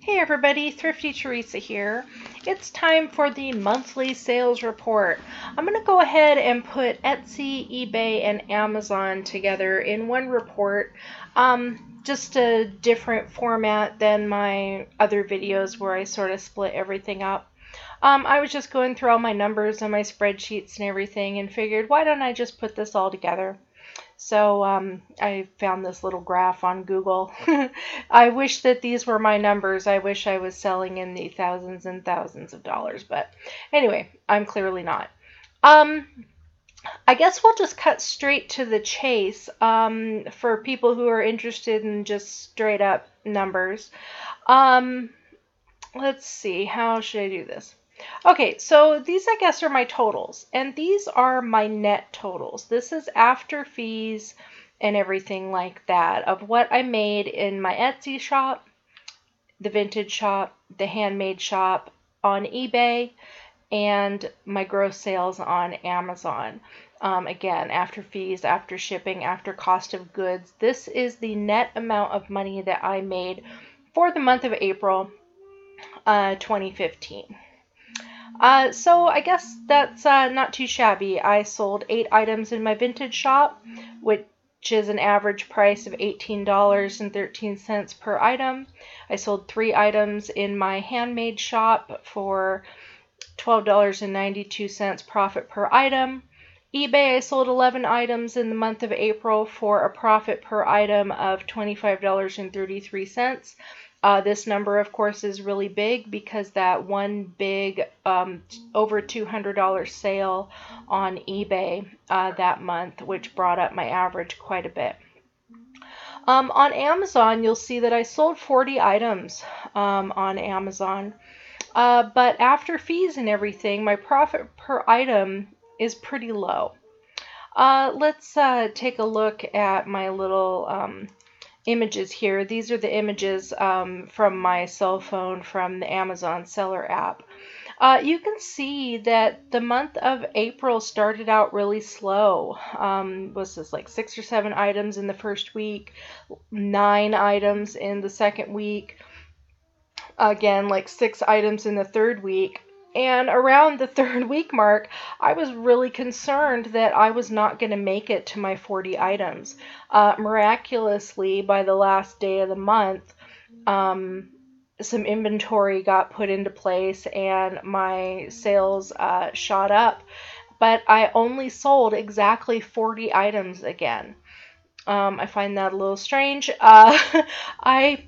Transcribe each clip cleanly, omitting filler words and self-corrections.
Hey everybody, Thrifty Teresa here. It's time for the monthly sales report. I'm going to go ahead and put Etsy, eBay, and Amazon together in one report. Just a different format than my other videos where I sort of split everything up. I was just going through all my numbers and my spreadsheets and everything and figured, why don't I just put this all together? So I found this little graph on Google. I wish that these were my numbers. I wish I was selling in the thousands and thousands of dollars. But anyway, I'm clearly not. I guess we'll just cut straight to the chase for people who are interested in just straight up numbers. Let's see, how should I do this? Okay, so these I guess are my totals, and these are my net totals. This is after fees and everything like that of what I made in my Etsy shop, the vintage shop, the handmade shop, on eBay, and my gross sales on Amazon. Again, after fees, after shipping, after cost of goods. This is the net amount of money that I made for the month of April 2015. So I guess that's not too shabby. I sold 8 items in my vintage shop, which is an average price of $18.13 per item. I sold 3 items in my handmade shop for $12.92 profit per item. eBay, I sold 11 items in the month of April for a profit per item of $25.33. This number, of course, is really big because that one big over $200 sale on eBay that month, which brought up my average quite a bit. On Amazon, you'll see that I sold 40 items on Amazon. But after fees and everything, my profit per item is pretty low. Let's take a look at my little images here. These are the images from my cell phone from the Amazon seller app. You can see that the month of April started out really slow. Was this like 6 or 7 items in the first week, 9 items in the second week, again like 6 items in the third week. And around the third week mark, I was really concerned that I was not going to make it to my 40 items. Miraculously, by the last day of the month, some inventory got put into place and my sales shot up. But I only sold exactly 40 items again. I find that a little strange. I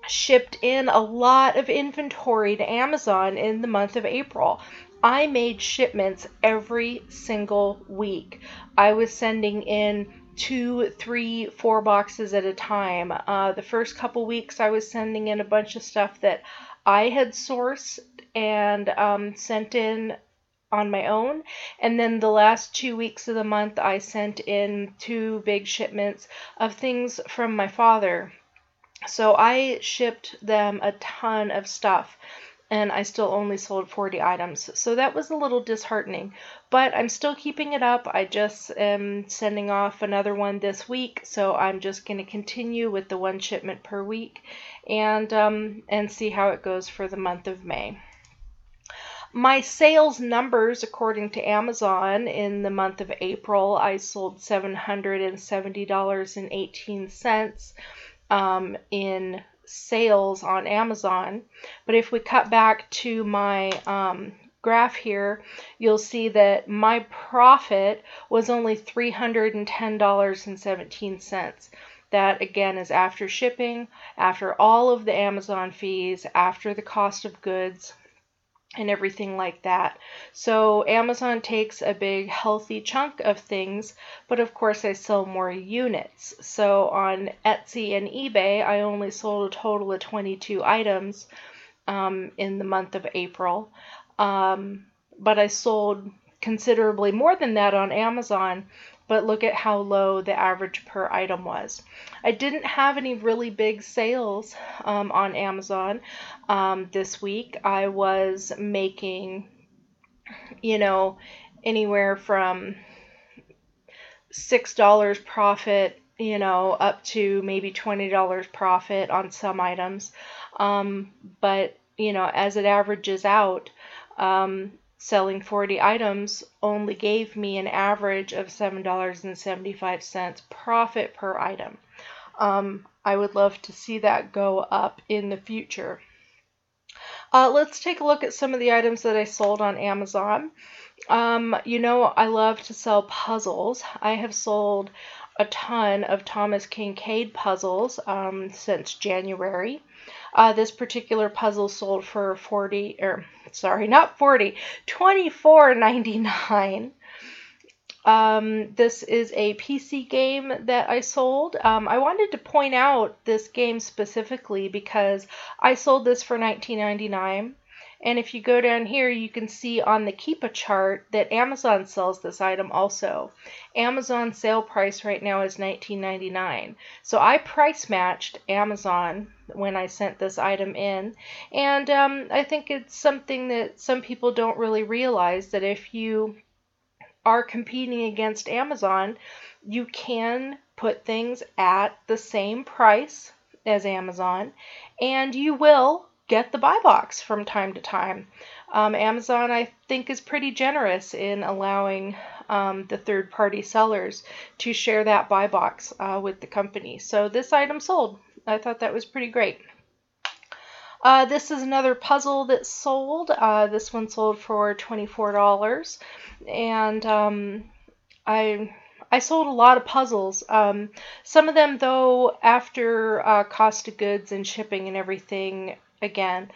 shipped in a lot of inventory to Amazon in the month of April. I made shipments every single week. I was sending in 2, 3, 4 boxes at a time. The first couple weeks I was sending in a bunch of stuff that I had sourced and sent in on my own, and then the last 2 weeks of the month I sent in 2 big shipments of things from my father. So I shipped them a ton of stuff, and I still only sold 40 items. So that was a little disheartening, but I'm still keeping it up. I just am sending off another one this week, so I'm just going to continue with the 1 shipment per week and see how it goes for the month of May. My sales numbers, according to Amazon, in the month of April, I sold $770.18. In sales on Amazon. But if we cut back to my graph here, you'll see that my profit was only $310.17. That again is after shipping, after all of the Amazon fees, after the cost of goods, and everything like that. So Amazon takes a big healthy chunk of things, but of course I sell more units. So on Etsy and eBay, I only sold a total of 22 items in the month of April. But I sold considerably more than that on Amazon, but look at how low the average per item was. I didn't have any really big sales on Amazon this week. I was making, anywhere from $6 profit you know, up to maybe $20 profit on some items. But, you know, as it averages out, selling 40 items only gave me an average of $7.75 profit per item. I would love to see that go up in the future. Let's take a look at some of the items that I sold on Amazon. You know, I love to sell puzzles. I have sold a ton of Thomas Kincaid puzzles since January. This particular puzzle sold for $24.99. This is a PC game that I sold. I wanted to point out this game specifically because I sold this for $19.99. And if you go down here, you can see on the Keepa chart that Amazon sells this item also. Amazon sale price right now is $19.99. So I price matched Amazon when I sent this item in. And I think it's something that some people don't really realize, that if you are competing against Amazon, you can put things at the same price as Amazon, and you will get the buy box from time to time. Amazon, I think, is pretty generous in allowing the third-party sellers to share that buy box with the company. So this item sold. I thought that was pretty great. This is another puzzle that sold. This one sold for $24. And I sold a lot of puzzles. Some of them, though, after cost of goods and shipping and everything, again,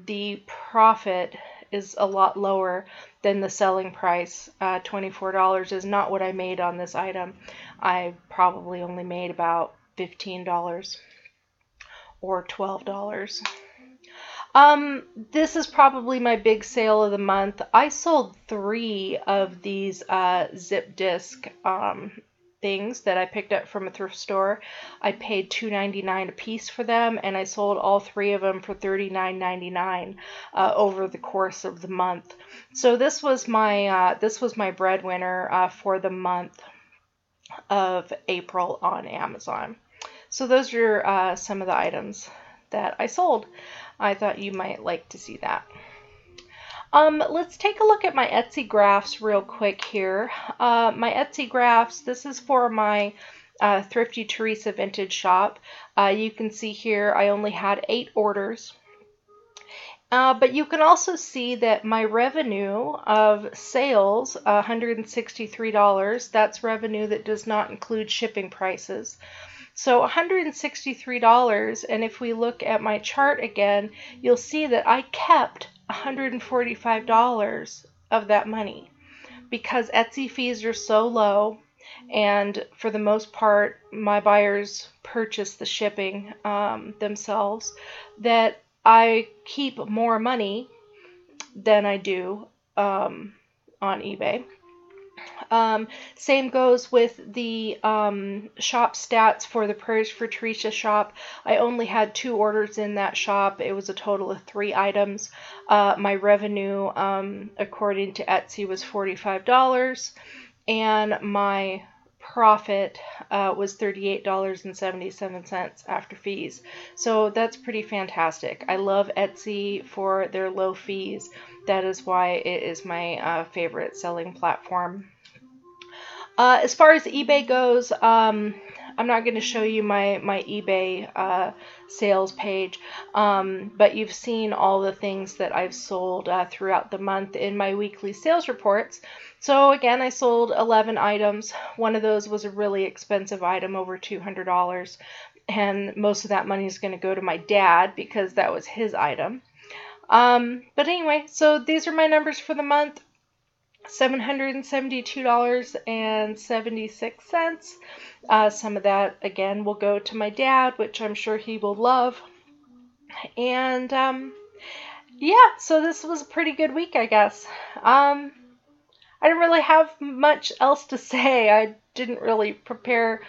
the profit is a lot lower than the selling price. $24 is not what I made on this item. I probably only made about $15 or $12. This is probably my big sale of the month. I sold 3 of these zip disc things that I picked up from a thrift store. I paid $2.99 a piece for them, and I sold all 3 of them for $39.99 over the course of the month. So this was my breadwinner for the month of April on Amazon. So those are some of the items that I sold. I thought you might like to see that. Let's take a look at my Etsy graphs real quick here. My Etsy graphs, this is for my Thrifty Teresa vintage shop. You can see here I only had 8 orders. But you can also see that my revenue of sales, $163, that's revenue that does not include shipping prices. So $163, and if we look at my chart again, you'll see that I kept $145 of that money because Etsy fees are so low, and for the most part, my buyers purchase the shipping themselves, that I keep more money than I do on eBay. Same goes with the shop stats for the Prayers for Teresa shop. I only had 2 orders in that shop. It was a total of 3 items. My revenue, according to Etsy, was $45, and my profit was $38.77 after fees. So that's pretty fantastic. I love Etsy for their low fees. That is why it is my favorite selling platform. As far as eBay goes, I'm not going to show you my eBay sales page, but you've seen all the things that I've sold throughout the month in my weekly sales reports. So again, I sold 11 items. One of those was a really expensive item, over $200, and most of that money is going to go to my dad because that was his item. But anyway, so these are my numbers for the month. $772.76. Some of that, again, will go to my dad, which I'm sure he will love. And, yeah, so this was a pretty good week, I guess. I didn't really have much else to say. I didn't really prepare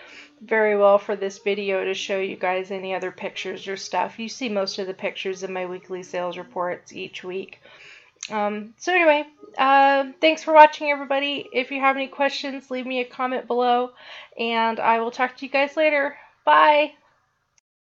very well for this video to show you guys any other pictures or stuff. You see most of the pictures in my weekly sales reports each week. So anyway, thanks for watching, everybody. If you have any questions, leave me a comment below, and I will talk to you guys later. Bye.